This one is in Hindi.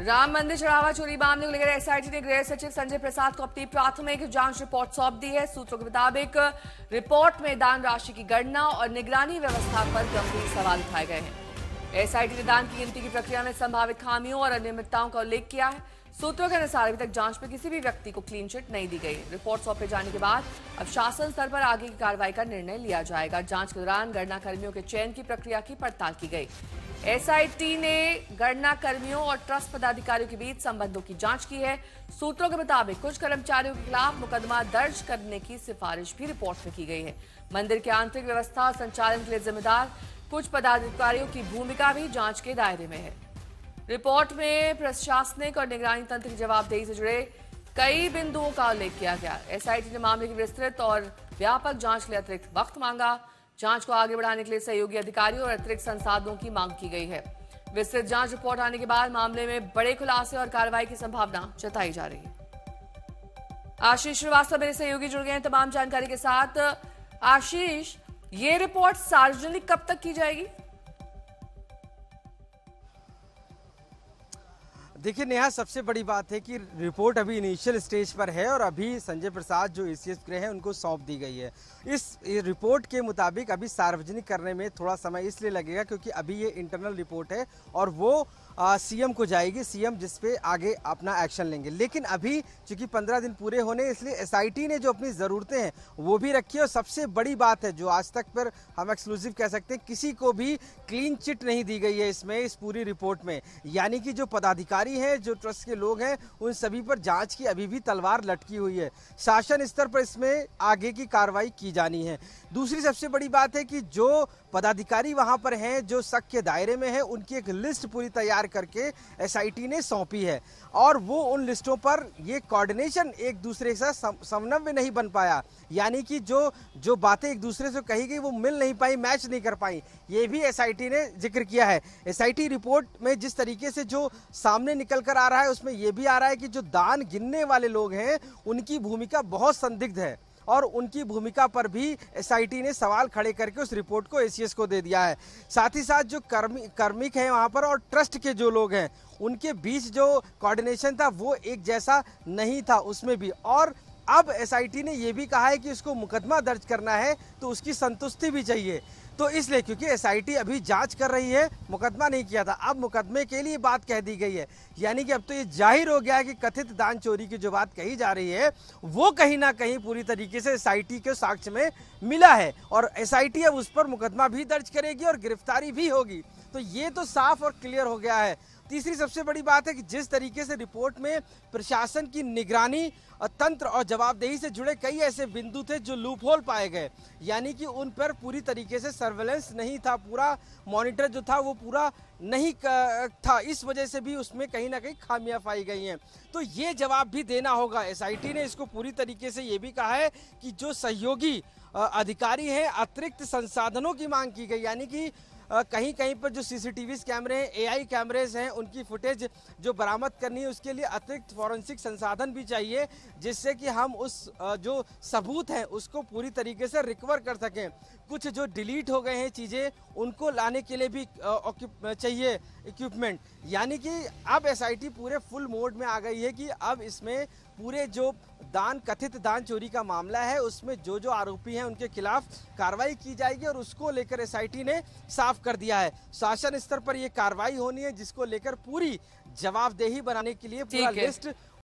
राम मंदिर चढ़ावा चोरी मामले को लेकर एसआईटी ने गृह सचिव संजय प्रसाद को अपनी प्राथमिक जांच रिपोर्ट सौंप दी है। सूत्रों के मुताबिक रिपोर्ट में दान राशि की गणना और निगरानी व्यवस्था पर गंभीर सवाल उठाए गए हैं। एसआईटी ने दान की गिनती की प्रक्रिया में संभावित खामियों और अनियमितताओं का उल्लेख किया है। सूत्रों के अनुसार अभी तक जांच में किसी भी व्यक्ति को क्लीन चिट नहीं दी गई। रिपोर्ट सौंपे जाने के बाद अब शासन स्तर पर आगे की कार्रवाई का निर्णय लिया जाएगा। जांच के दौरान गणना कर्मियों के चयन की प्रक्रिया की पड़ताल की गई। एसआईटी ने गणना कर्मियों और ट्रस्ट पदाधिकारियों के बीच संबंधों की जांच की है। सूत्रों के मुताबिक कुछ कर्मचारियों के खिलाफ मुकदमा दर्ज करने की सिफारिश भी रिपोर्ट में की गई है। मंदिर के आंतरिक व्यवस्था और संचालन के लिए जिम्मेदार कुछ पदाधिकारियों की भूमिका भी जांच के दायरे में है। रिपोर्ट में प्रशासनिक और निगरानी तंत्र की जवाबदेही से जुड़े कई बिंदुओं का उल्लेख किया गया। एसआईटी ने मामले की विस्तृत और व्यापक जांच के लिए अतिरिक्त वक्त मांगा। जांच को आगे बढ़ाने के लिए सहयोगी अधिकारियों और अतिरिक्त संसाधनों की मांग की गई है। विस्तृत जांच रिपोर्ट आने के बाद मामले में बड़े खुलासे और कार्रवाई की संभावना जताई जा रही है। आशीष श्रीवास्तव मेरे सहयोगी जुड़ गए हैं तमाम जानकारी के साथ। आशीष, ये रिपोर्ट सार्वजनिक कब तक की जाएगी? देखिए नेहा, सबसे बड़ी बात है कि रिपोर्ट अभी इनिशियल स्टेज पर है और अभी संजय प्रसाद जो एसीएस गृह हैं उनको सौंप दी गई है। इस रिपोर्ट के मुताबिक अभी सार्वजनिक करने में थोड़ा समय इसलिए लगेगा क्योंकि अभी ये इंटरनल रिपोर्ट है और वो सीएम को जाएगी। सीएम जिस पे आगे अपना एक्शन लेंगे। लेकिन अभी चूंकि 15 दिन पूरे होने, इसलिए एसआईटी ने जो अपनी ज़रूरतें हैं वो भी रखी है। और सबसे बड़ी बात है जो आज तक पर हम एक्सक्लूसिव कह सकते हैं, किसी को भी क्लीन चिट नहीं दी गई है इस पूरी रिपोर्ट में। यानी कि जो पदाधिकारी हैं, जो ट्रस्ट के लोग हैं, उन सभी पर जांच की अभी भी तलवार लटकी हुई है। शासन स्तर पर इसमें आगे की कार्रवाई की जानी है। दूसरी सबसे बड़ी बात है कि जो पदाधिकारी वहां पर हैं, जो शक के दायरे में है, उनकी एक लिस्ट पूरी तैयार करके एसआईटी ने सौंपी है और वो उन लिस्टों पर ये कोऑर्डिनेशन एक दूसरे के साथ समन्वय नहीं बन पाया। यानी कि जो बातें एक दूसरे से कही गई वो मिल नहीं पाई, मैच नहीं कर पाई। ये भी एसआईटी ने जिक्र किया है। एसआईटी रिपोर्ट में जिस तरीके से जो सामने निकल कर आ रहा है उसमें यह भी आ रहा है कि जो दान गिनने वाले लोग हैं उनकी भूमिका बहुत संदिग्ध है और उनकी भूमिका पर भी एसआईटी ने सवाल खड़े करके उस रिपोर्ट को एसीएस को दे दिया है। साथ ही साथ जो कार्मिक हैं वहां पर और ट्रस्ट के जो लोग हैं उनके बीच जो कोऑर्डिनेशन था वो एक जैसा नहीं था उसमें भी। और अब एसआईटी ने यह भी कहा है कि उसको मुकदमा दर्ज करना है तो उसकी संतुष्टि भी चाहिए। तो इसलिए क्योंकि एसआईटी अभी जांच कर रही है, मुकदमा नहीं किया था, अब मुकदमे के लिए बात कह दी गई है। यानी कि अब तो ये जाहिर हो गया है कि कथित दान चोरी की जो बात कही जा रही है वो कहीं ना कहीं पूरी तरीके से एसआईटी के साक्ष्य में मिला है और एसआईटी अब उस पर मुकदमा भी दर्ज करेगी और गिरफ्तारी भी होगी। तो ये तो साफ और क्लियर हो गया है। तीसरी सबसे बड़ी बात है कि जिस तरीके से रिपोर्ट में प्रशासन की निगरानी तंत्र और जवाबदेही से जुड़े कई ऐसे बिंदु थे जो लूपहोल पाए गए। यानी कि उन पर पूरी तरीके से सर्वेलेंस नहीं था, पूरा मॉनिटर जो था वो पूरा नहीं था। इस वजह से भी उसमें कहीं ना कहीं खामियां पाई गई हैं। तो ये जवाब भी देना होगा। एसआईटी ने इसको पूरी तरीके से ये भी कहा है कि जो सहयोगी अधिकारी हैं, अतिरिक्त संसाधनों की मांग की गई। यानी कि कहीं कहीं पर जो सीसीटीवी कैमरे हैं, एआई कैमरेज हैं, उनकी फुटेज जो बरामद करनी है उसके लिए अतिरिक्त फॉरेंसिक संसाधन भी चाहिए जिससे कि हम उस जो सबूत हैं उसको पूरी तरीके से रिकवर कर सकें। कुछ जो डिलीट हो गए हैं चीज़ें उनको लाने के लिए भी चाहिए इक्विपमेंट। यानी कि अब एसआईटी पूरे फुल मोड में आ गई है कि अब इसमें पूरे जो कथित दान चोरी का मामला है उसमें जो आरोपी हैं उनके खिलाफ कार्रवाई की जाएगी और उसको लेकर एसआईटी ने साफ कर दिया है। शासन स्तर पर यह कार्रवाई होनी है जिसको लेकर पूरी जवाबदेही बनाने के लिए पूरा लिस्ट